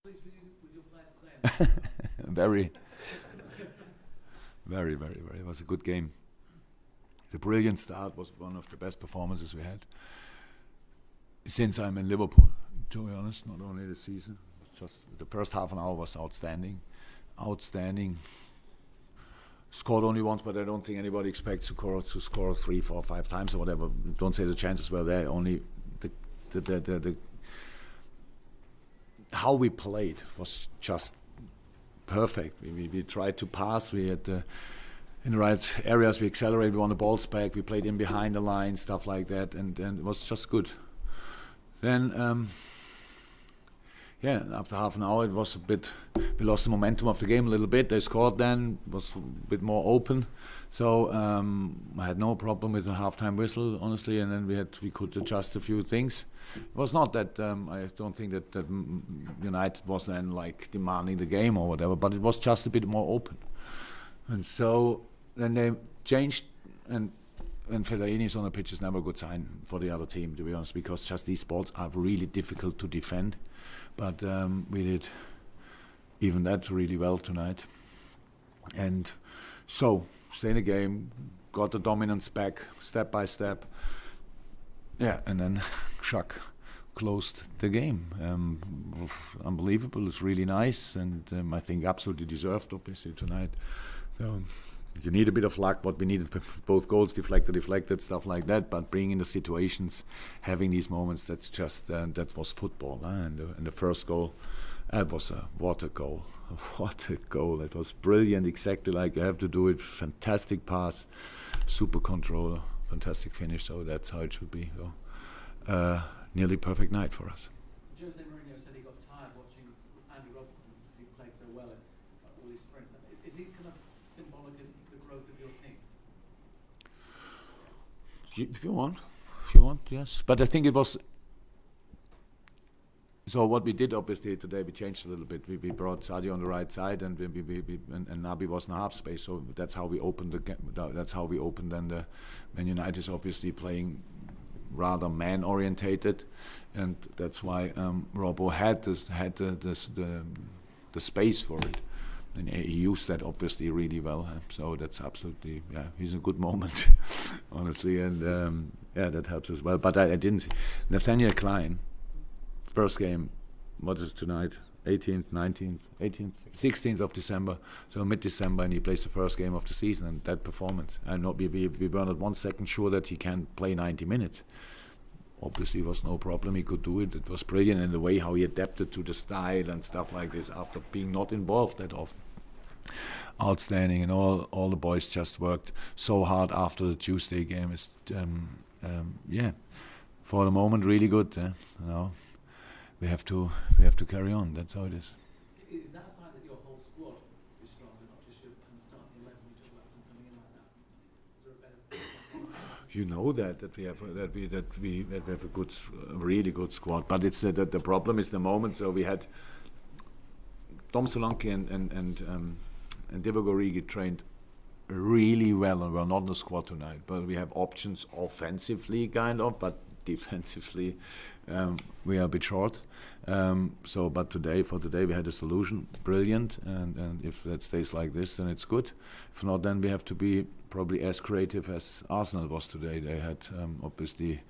Pleased with your players today. Very, very. It was a good game. The brilliant start was one of the best performances we had since I'm in Liverpool. To be honest, not only the season, just the first half an hour was outstanding. Outstanding. Scored only once, but I don't think anybody expects to score 3, 4, 5 times or whatever. Don't say the chances were there. Only the how we played was just perfect. We tried to pass. We had in the right areas. We accelerated. We won the balls back. We played in behind the line, stuff like that, and it was just good. Then. After half an hour it was a bit, we lost the momentum of the game a little bit. They scored then, was a bit more open. So I had no problem with the halftime whistle, honestly, and then we could adjust a few things. It was not that, I don't think that United was then like demanding the game or whatever, but it was just a bit more open. And so then they changed, and when Fellaini is on the pitch is never a good sign for the other team, to be honest, because just these balls are really difficult to defend. But we did even that really well tonight. And so, stay in the game, got the dominance back step by step. Yeah, and then Shaq closed the game. Unbelievable, it's really nice, and I think absolutely deserved, obviously, tonight. So you need a bit of luck, what we needed, both goals, deflected, stuff like that, but being in the situations, having these moments, that's just, that was football. And the first goal, it was what a goal. What a goal. It was brilliant, exactly like you have to do it. Fantastic pass, super controller, fantastic finish, so that's how it should be. So, nearly perfect night for us. Jose Mourinho said he got tired watching Andy Robertson because he played so well at all these sprints. Is he kind of symbolic of the growth of your team? If you want, yes. But I think it was. So what we did obviously today, we changed a little bit. We brought Sadio on the right side, and and Naby was in half space. So that's how we opened the game. That's how we opened. Then the Man United is obviously playing rather man orientated, and that's why Robbo had the space for it. And he used that obviously really well. So that's absolutely, he's in a good moment, honestly. And that helps as well. But I didn't see. Nathaniel Klein, first game, what is tonight? 18th, 19th, 18th, 16th of December. So mid-December, and he plays the first game of the season. And that performance, we were not 1 second sure that he can play 90 minutes. Obviously, it was no problem. He could do it. It was brilliant in the way how he adapted to the style and stuff like this after being not involved that often. Outstanding, and all the boys just worked so hard after the Tuesday game. Is for the moment really good. We have to carry on. That's how it is. Is that a sign that your whole squad is strong and not just your kind of starting 11? We talk about some coming in like that. Is there a better? You know that we have a good, really good squad. But it's the problem is the moment. So we had Tom Solanke and Divock Origi trained really well, and we're not in the squad tonight. But we have options offensively, kind of, but defensively we are a bit short. But for today we had a solution, brilliant, and if that stays like this, then it's good. If not, then we have to be probably as creative as Arsenal was today. They had obviously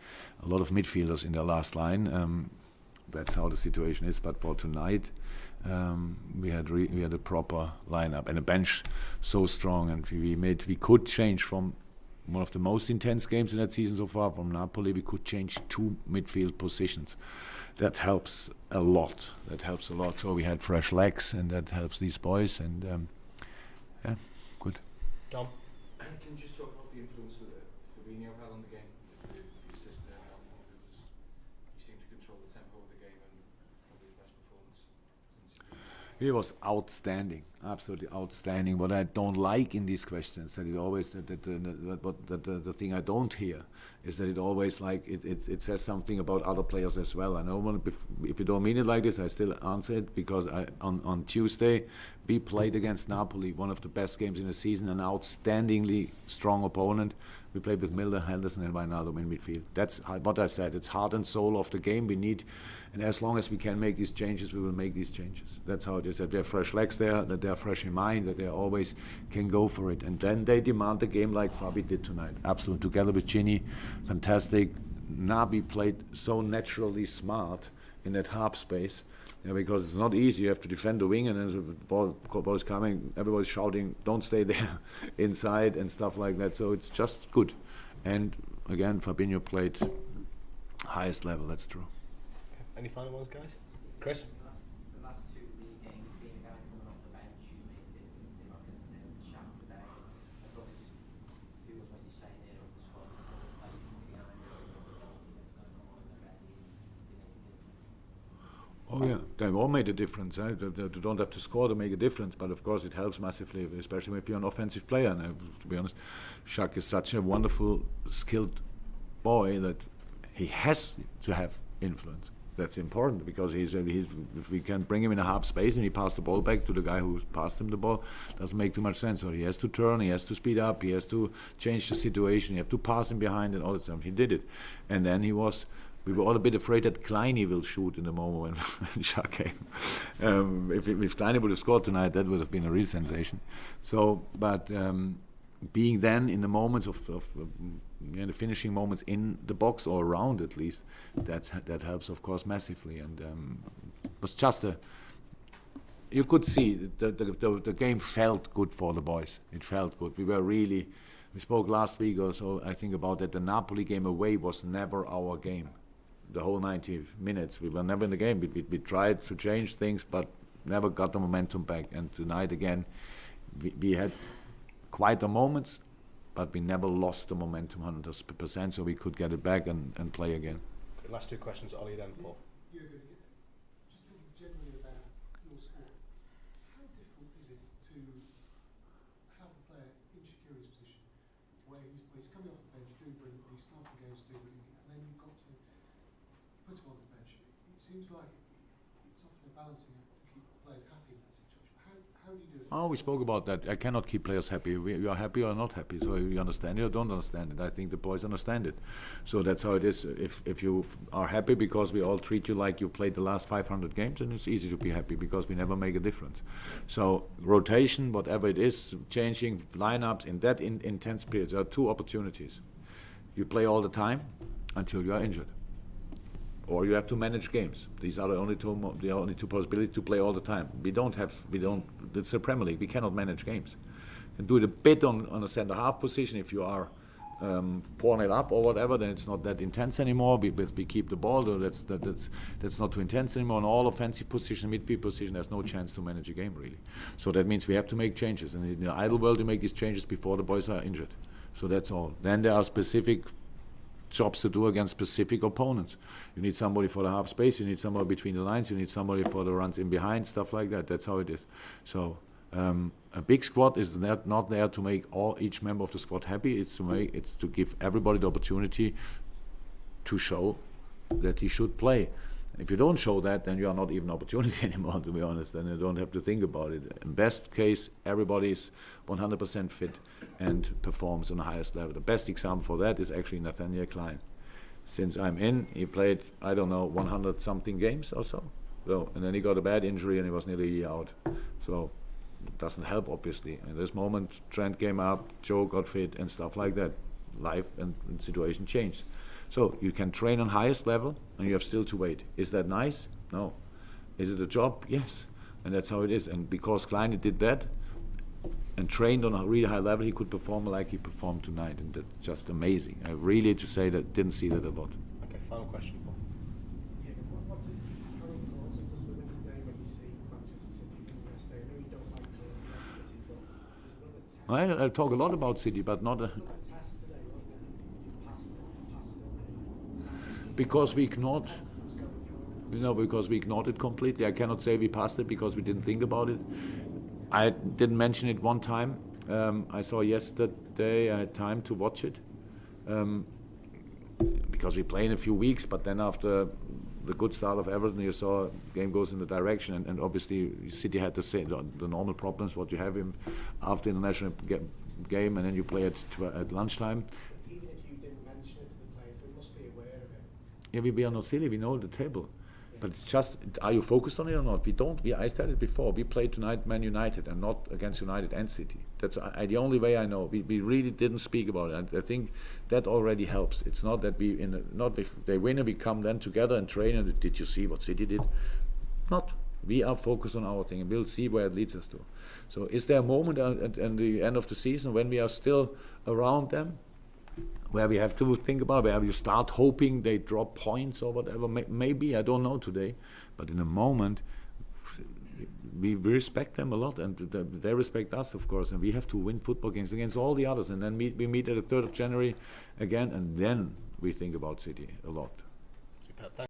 a lot of midfielders in their last line. That's how the situation is. But for tonight, we had a proper lineup and a bench so strong, and we could change from one of the most intense games in that season so far, from Napoli. We could change 2 midfield positions. That helps a lot. So we had fresh legs, and that helps these boys. And good. Dom, can you just talk about the influence that Fabinho had on the game? The assist there, he seemed to control the tempo of the game, and probably his best performance since He was outstanding. Absolutely outstanding. What I don't like in these questions that it always the thing I don't hear is that it always it says something about other players as well. I know if you don't mean it like this, I still answer it because on Tuesday we played against Napoli, one of the best games in the season, an outstandingly strong opponent. We played with Milner, Henderson, and Wijnaldum in midfield. That's what I said. It's heart and soul of the game. We need, and as long as we can make these changes, we will make these changes. That's how it is. That they have fresh legs there, that they are fresh in mind, that they always can go for it. And then they demand the game like Fabi did tonight. Absolutely. Together with Gini, fantastic. Nabi played so naturally smart in that half space. Because it's not easy. You have to defend the wing, and then the ball is coming, everybody's shouting, don't stay there inside and stuff like that. So it's just good. And again, Fabinho played highest level, that's true. Okay. Any final ones, guys? Chris? The last two league games, being a guy coming off the bench, who's made a difference to him. I can chat today. I thought it just feels what you're saying here of the squad, like behind it, the ability that's going on, and they're ready, they make a difference. Oh yeah, they all made a difference. They don't have to score to make a difference, but of course it helps massively, especially if you're an offensive player. And to be honest, Shaq is such a wonderful, skilled boy that he has to have influence. That's important because he's if we can bring him in a half space and he pass the ball back to the guy who passed him the ball, doesn't make too much sense. So he has to turn, he has to speed up, he has to change the situation, you have to pass him behind and all that stuff. He did it, and then we were all a bit afraid that Kleiny will shoot in the moment when Shaq came. If Kleiny would have scored tonight, that would have been a real sensation. So, but being then in the moments of the finishing moments in the box or around at least, that helps of course massively. And it was just you could see the game felt good for the boys. It felt good. We spoke last week or so, I think, about that. The Napoli game away was never our game. The whole 90 minutes, we were never in the game. We tried to change things, but never got the momentum back. And tonight again, we had quite the moments, but we never lost the momentum 100%, so we could get it back and play again. Okay, last two questions, Ollie, then Paul. Jurgen, just talking generally about your squad, how difficult is it to have a player in Shaqiri's position, where he's coming off the bench doing brilliantly, he's starting games doing brilliantly, and then you've got to put him on the bench? It seems like it's often a balancing act to keep players happy in that situation. How do you do it? Oh, we spoke about that. I cannot keep players happy. You are happy or not happy. So you understand it or don't understand it. I think the boys understand it. So that's how it is. If you are happy because we all treat you like you played the last 500 games, then it's easy to be happy because we never make a difference. So rotation, whatever it is, changing lineups in that intense periods, there are two opportunities. You play all the time until you are injured, or you have to manage games. These are the only two possibilities to play all the time. It's the Premier League. We cannot manage games. And do it a bit on a centre half position if you are 4-0 up or whatever, then it's not that intense anymore. We keep the ball. That's not too intense anymore. On all offensive position, midfield position, there's no chance to manage a game really. So that means we have to make changes. And in the idle world, you make these changes before the boys are injured. So that's all. Then there are specific jobs to do against specific opponents. You need somebody for the half space, you need somebody between the lines, you need somebody for the runs in behind, stuff like that. That's how it is. So a big squad is not there to make each member of the squad happy. It's to give everybody the opportunity to show that he should play. If you don't show that, then you are not even an opportunity anymore, to be honest. Then you don't have to think about it. In best case, everybody is 100% fit and performs on the highest level. The best example for that is actually Nathaniel Klein. Since I'm in, he played, 100-something games or so. And then he got a bad injury and he was nearly a year out. So it doesn't help, obviously. In this moment, Trent came up, Joe got fit and stuff like that. Life and situation changed. So you can train on highest level and you have still to wait. Is that nice? No. Is it a job? Yes. And that's how it is. And because Klein did that and trained on a really high level, he could perform like he performed tonight. And that's just amazing. I really, to say that, didn't see that a lot. Okay, final question, Paul. Yeah, what's it, how important was the win today when you see Manchester City from yesterday? I know you don't like talking about City, but there's another test. I talk a lot about City, but not a... Because we ignored, because we ignored it completely. I cannot say we passed it because we didn't think about it. I didn't mention it one time. I saw yesterday, I had time to watch it. Because we play in a few weeks, but then after the good start of Everton, you saw game goes in the direction, and obviously City had the normal problems what you have after international game, and then you play at lunchtime. Even if you didn't mention it to the players, they must be aware of it. Yeah, we are not silly. We know the table, but it's just, are you focused on it or not? We don't. I said it before. We played tonight Man United and not against United and City. That's the only way I know. We really didn't speak about it. And I think that already helps. It's not that not if they win and we come then together and train and did you see what City did? Not. We are focused on our thing and we'll see where it leads us to. So is there a moment at the end of the season when we are still around them, where we have to think about, where you start hoping they drop points or whatever? Maybe, I don't know today, but in a moment, we respect them a lot, and they respect us, of course, and we have to win football games against all the others, and then we meet at the 3rd of January again, and then we think about City a lot.